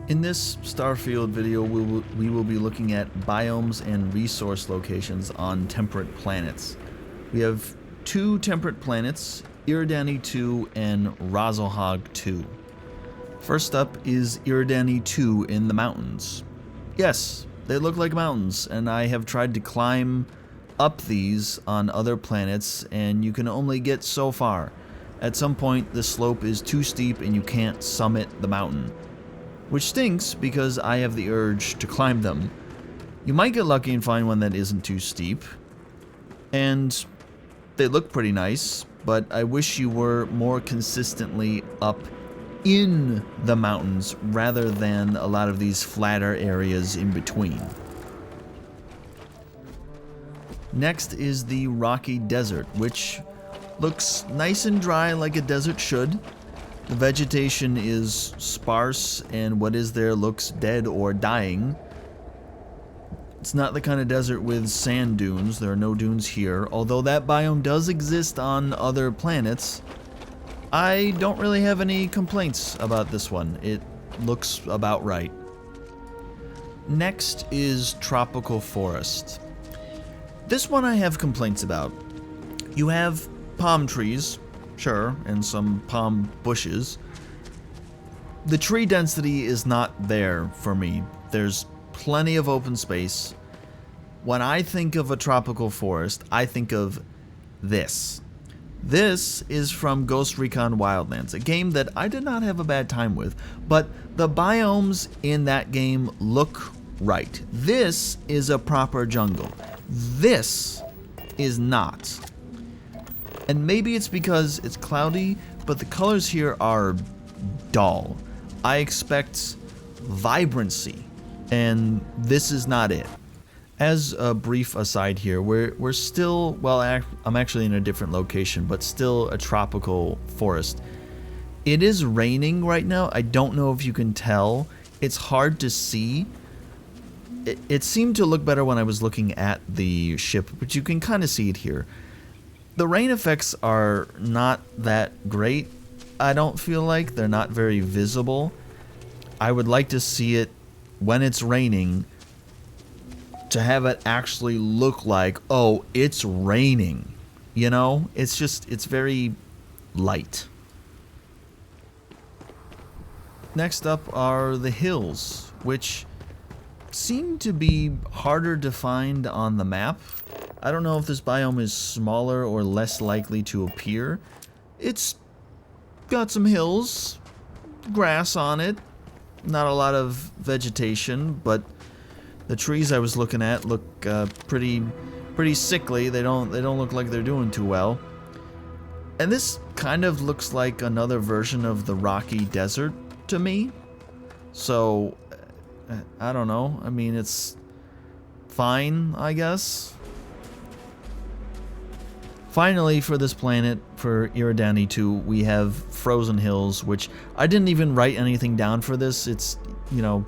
In this Starfield video, we will be looking at biomes and resource locations on temperate planets. We have two temperate planets, Iridani 2 and Roswell Hog 2. First up is Iridani 2 in the mountains. Yes, they look like mountains, and I have tried to climb up these on other planets, and you can only get so far. At some point, the slope is too steep and you can't summit the mountain, which stinks because I have the urge to climb them. You might get lucky and find one that isn't too steep, and they look pretty nice, but I wish you were more consistently up in the mountains rather than a lot of these flatter areas in between. Next is the rocky desert, which looks nice and dry like a desert should. The vegetation is sparse, and what is there looks dead or dying. It's not the kind of desert with sand dunes. There are no dunes here, although that biome does exist on other planets. I don't really have any complaints about this one. It looks about right. Next is tropical forest. This one I have complaints about. You have palm trees, sure, and some palm bushes. The tree density is not there for me. There's plenty of open space. When I think of a tropical forest, I think of this. This is from Ghost Recon Wildlands, a game that I did not have a bad time with, but the biomes in that game look right. This is a proper jungle. This is not. And maybe it's because it's cloudy, but the colors here are dull. I expect vibrancy, and this is not it. As a brief aside here, we're still, well, I'm actually in a different location, but still a tropical forest. It is raining right now. I don't know if you can tell. It's hard to see. It seemed to look better when I was looking at the ship, but you can kind of see it here. The rain effects are not that great. I don't feel like they're not very visible. I would like to see it when it's raining, to have it actually look like, oh, it's raining. You know, it's very light. Next up are the hills, which seem to be harder to find on the map. I don't know if this biome is smaller or less likely to appear. It's got some hills, grass on it, not a lot of vegetation, but the trees I was looking at look pretty sickly. They don't look like they're doing too well. And this kind of looks like another version of the rocky desert to me. So I don't know. I mean, it's fine, I guess. Finally, for this planet, for Iridani 2, we have frozen hills, which I didn't even write anything down for this. It's, you know,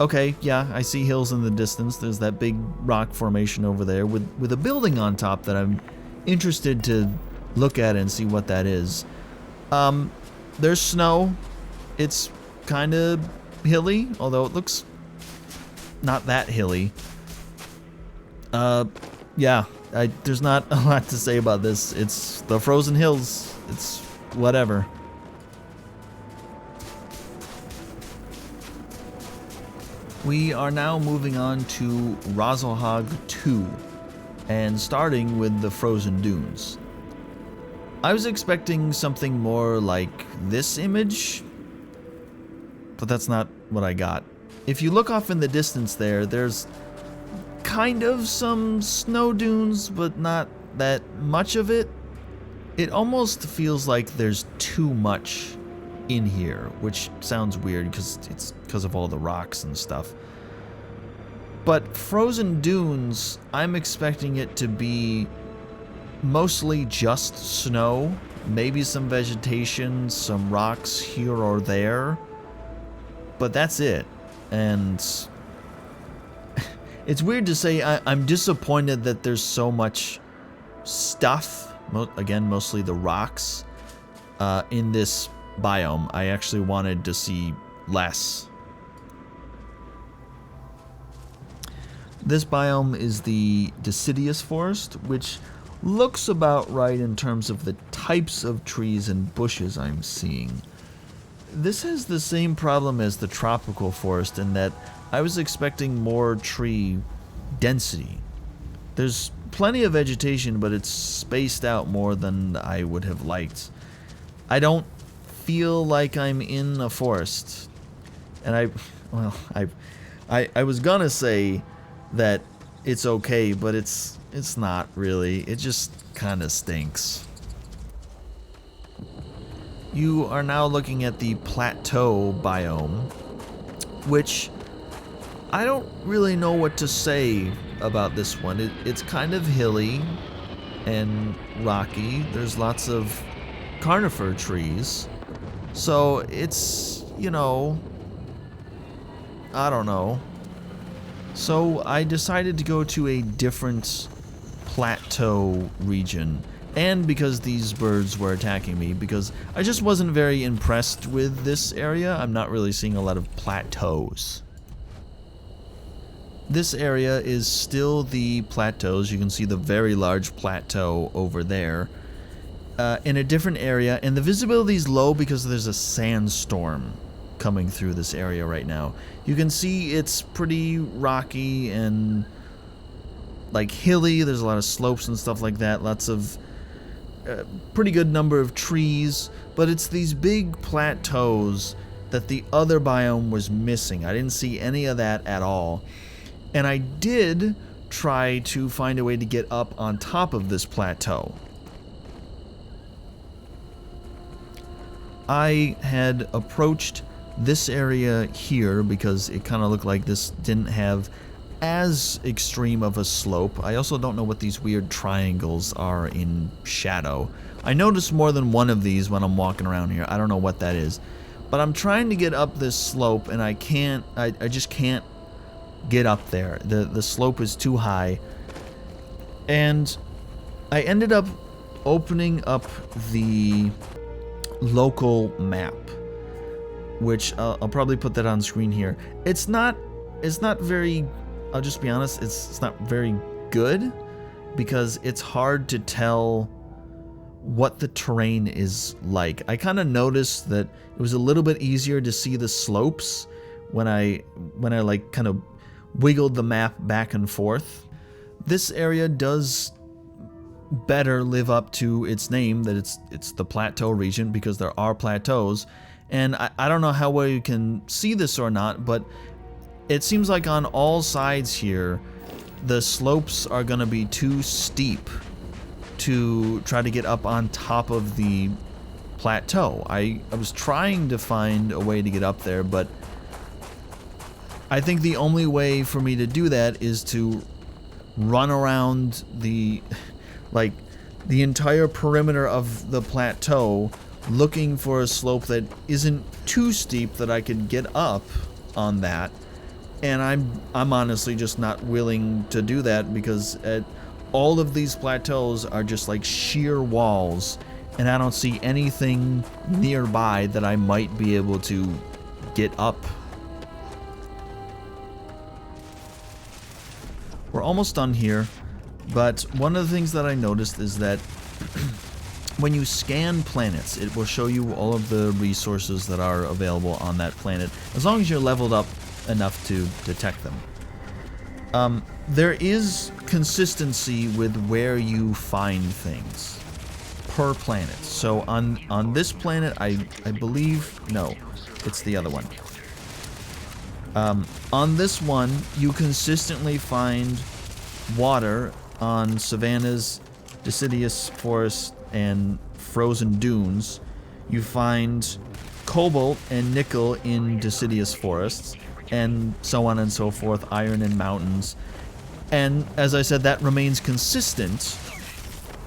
okay, yeah, I see hills in the distance. There's that big rock formation over there with a building on top that I'm interested to look at and see what that is. There's snow. It's kind of hilly, although it looks not that hilly. Yeah, there's not a lot to say about this. It's the frozen hills. It's whatever. We are now moving on to Roswell Hog 2, and starting with the frozen dunes. I was expecting something more like this image, but that's not what I got. If you look off in the distance there's kind of some snow dunes, but not that much of it. It almost feels like there's too much in here, which sounds weird because it's because of all the rocks and stuff. But frozen dunes, I'm expecting it to be mostly just snow, maybe some vegetation, some rocks here or there, but that's it. And it's weird to say, I'm disappointed that there's so much stuff, again, mostly the rocks, in this biome. I actually wanted to see less. This biome is the deciduous forest, which looks about right in terms of the types of trees and bushes I'm seeing. This has the same problem as the tropical forest in that I was expecting more tree density. There's plenty of vegetation, but it's spaced out more than I would have liked. I don't feel like I'm in a forest. And I was gonna say that it's okay, but it's not really. It just kind of stinks. You are now looking at the plateau biome, which I don't really know what to say about this one. It's kind of hilly and rocky. There's lots of conifer trees. So it's, you know, I don't know. So I decided to go to a different plateau region. And because these birds were attacking me, because I just wasn't very impressed with this area. I'm not really seeing a lot of plateaus. This area is still the plateaus. You can see the very large plateau over there. In a different area, and the visibility is low because there's a sandstorm coming through this area right now. You can see it's pretty rocky and like hilly. There's a lot of slopes and stuff like that. Lots of pretty good number of trees, but it's these big plateaus that the other biome was missing. I didn't see any of that at all. And I did try to find a way to get up on top of this plateau. I had approached this area here because it kind of looked like this didn't have as extreme of a slope. I also don't know what these weird triangles are in shadow. I noticed more than one of these when I'm walking around here. I don't know what that is. But I'm trying to get up this slope and I just can't get up there. The slope is too high. And I ended up opening up the local map, which I'll probably put that on screen here. It's not very, I'll just be honest, it's not very good because it's hard to tell what the terrain is like. I kind of noticed that it was a little bit easier to see the slopes when I like kind of wiggled the map back and forth. This area does better live up to its name, that it's the plateau region, because there are plateaus. And I don't know how well you can see this or not, but it seems like on all sides here the slopes are going to be too steep to try to get up on top of the plateau. I was trying to find a way to get up there, but I think the only way for me to do that is to run around the entire perimeter of the plateau looking for a slope that isn't too steep that I could get up on that. And I'm honestly just not willing to do that because all of these plateaus are just like sheer walls, and I don't see anything nearby that I might be able to get up. We're almost done here, but one of the things that I noticed is that when you scan planets, it will show you all of the resources that are available on that planet, as long as you're leveled up enough to detect them. There is consistency with where you find things per planet. So on this planet, I believe, no, it's the other one. On this one, you consistently find water on savannas, deciduous forests, and frozen dunes. You find cobalt and nickel in deciduous forests, and so on and so forth, iron in mountains. And as I said, that remains consistent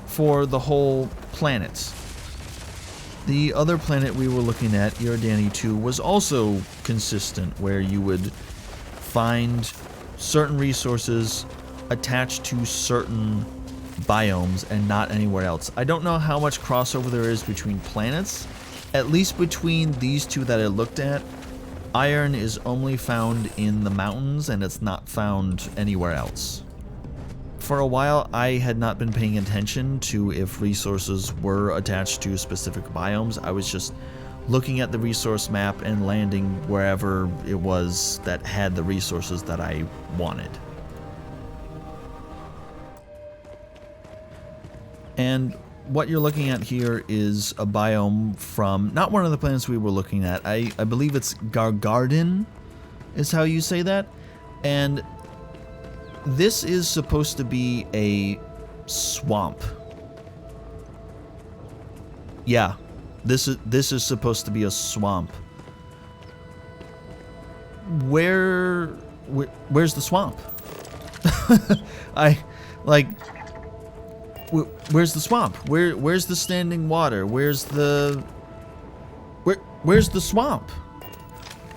for the whole planet. The other planet we were looking at, Iridani 2, was also consistent, where you would find certain resources attached to certain biomes and not anywhere else. I don't know how much crossover there is between planets. At least between these two that I looked at, Iron is only found in the mountains and it's not found anywhere else. For a while, I had not been paying attention to if resources were attached to specific biomes. I was just looking at the resource map and landing wherever it was that had the resources that I wanted. And what you're looking at here is a biome from not one of the planets we were looking at. I believe it's Gargarden is how you say that. And this is supposed to be a swamp. Yeah, this is supposed to be a swamp. Where's the swamp? Where's the swamp? Where's the standing water? Where's the swamp?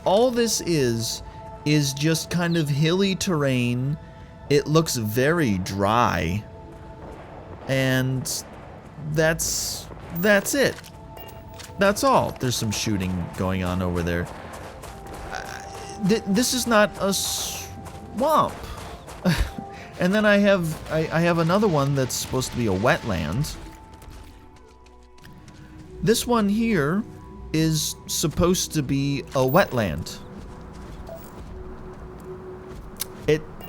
All this is just kind of hilly terrain. It looks very dry. And that's it. That's all. There's some shooting going on over there. This is not a swamp. And then I have another one that's supposed to be a wetland. This one here is supposed to be a wetland.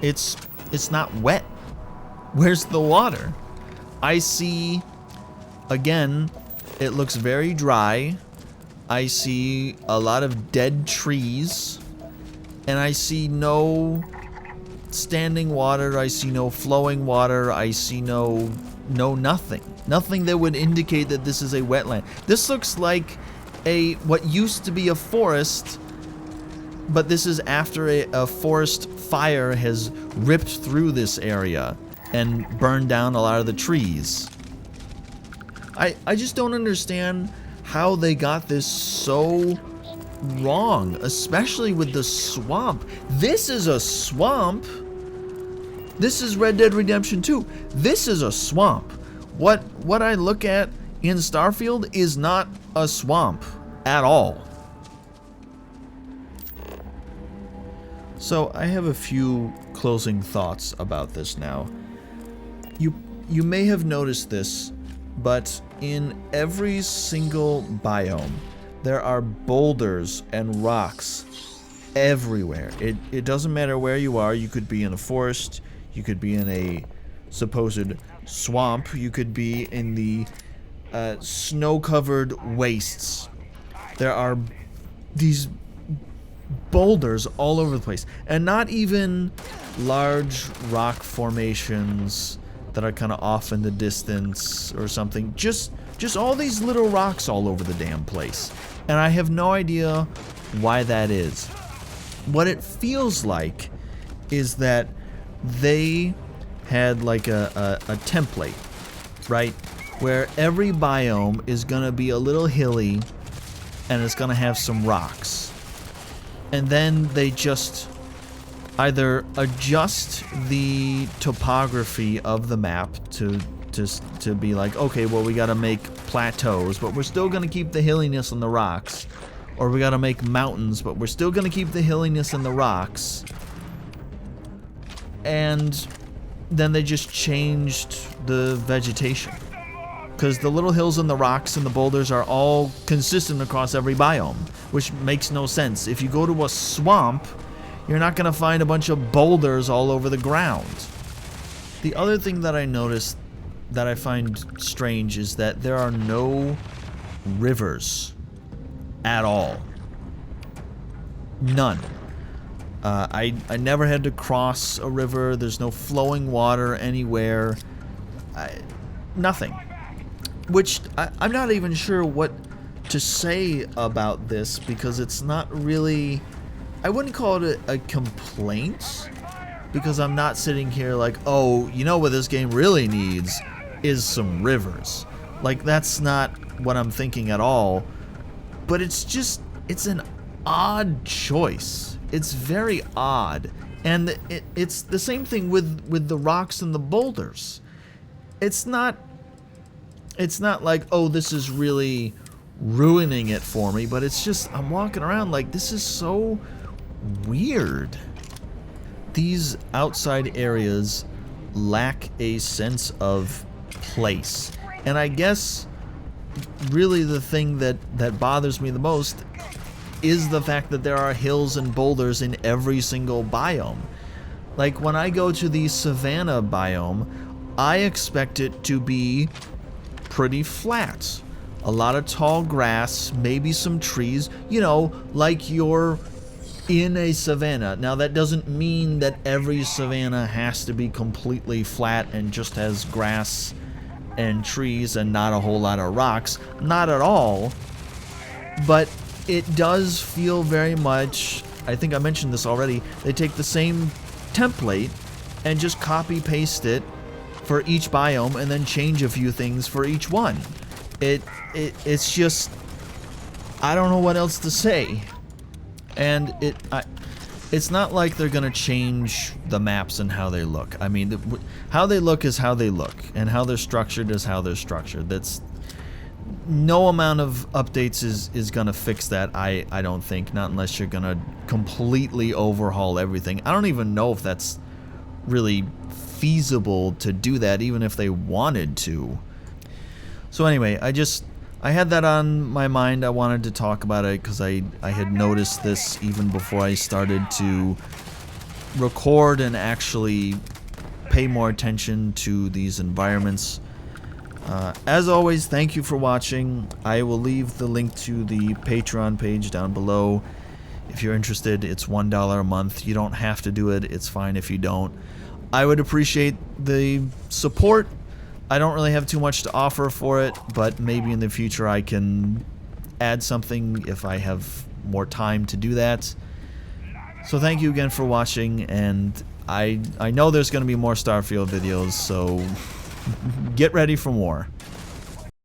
It's not wet. Where's the water? I see, again, it looks very dry. I see a lot of dead trees. And I see no standing water. I see no flowing water. I see no nothing. Nothing that would indicate that this is a wetland. This looks like what used to be a forest, but this is after a forest fire has ripped through this area and burned down a lot of the trees. I just don't understand how they got this so wrong, especially with the swamp. This is a swamp. This is Red Dead Redemption 2. This is a swamp. What I look at in Starfield is not a swamp at all. So I have a few closing thoughts about this now. You may have noticed this, but in every single biome, there are boulders and rocks everywhere. It doesn't matter where you are. You could be in a forest. You could be in a supposed swamp. You could be in the snow-covered wastes. There are these boulders all over the place. And not even large rock formations that are kind of off in the distance or something. Just all these little rocks all over the damn place. And I have no idea why that is. What it feels like is that they had like a template, right? Where every biome is gonna be a little hilly and it's gonna have some rocks. And then they just either adjust the topography of the map to be like, okay, well, we gotta make plateaus, but we're still gonna keep the hilliness and the rocks. Or we gotta make mountains, but we're still gonna keep the hilliness and the rocks. And then they just changed the vegetation. Because the little hills and the rocks and the boulders are all consistent across every biome, which makes no sense. If you go to a swamp, you're not gonna find a bunch of boulders all over the ground. The other thing that I noticed that I find strange is that there are no rivers at all. None. I never had to cross a river. There's no flowing water anywhere. Nothing. Which I'm not even sure what to say about this, because it's not really... I wouldn't call it a complaint, because I'm not sitting here like, oh, you know what this game really needs is some rivers. Like, that's not what I'm thinking at all. But it's an odd choice. It's very odd. And it's the same thing with the rocks and the boulders. It's not like, oh, this is really ruining it for me, but it's just, I'm walking around like, this is so weird. These outside areas lack a sense of place. And I guess really the thing that bothers me the most is the fact that there are hills and boulders in every single biome. Like when I go to the savanna biome, I expect it to be pretty flat. A lot of tall grass, maybe some trees, you know, like you're in a savanna. Now that doesn't mean that every savanna has to be completely flat and just has grass and trees and not a whole lot of rocks. Not at all. But it does feel very much, I think I mentioned this already, they take the same template and just copy paste it for each biome and then change a few things for each one. It's just, I don't know what else to say. And it's not like they're gonna change the maps and how they look. I mean, how they look is how they look, and how they're structured is how they're structured. That's no amount of updates is gonna fix that. I don't think, not unless you're gonna completely overhaul everything. I don't even know if that's really feasible to do that, even if they wanted to. So anyway, I had that on my mind. I wanted to talk about it because I had noticed this even before I started to record and actually pay more attention to these environments. As always, thank you for watching. I will leave the link to the Patreon page down below. If you're interested, it's $1 a month. You don't have to do it. It's fine if you don't. I would appreciate the support. I don't really have too much to offer for it, but maybe in the future I can add something if I have more time to do that. So thank you again for watching, and I know there's going to be more Starfield videos, so get ready for more.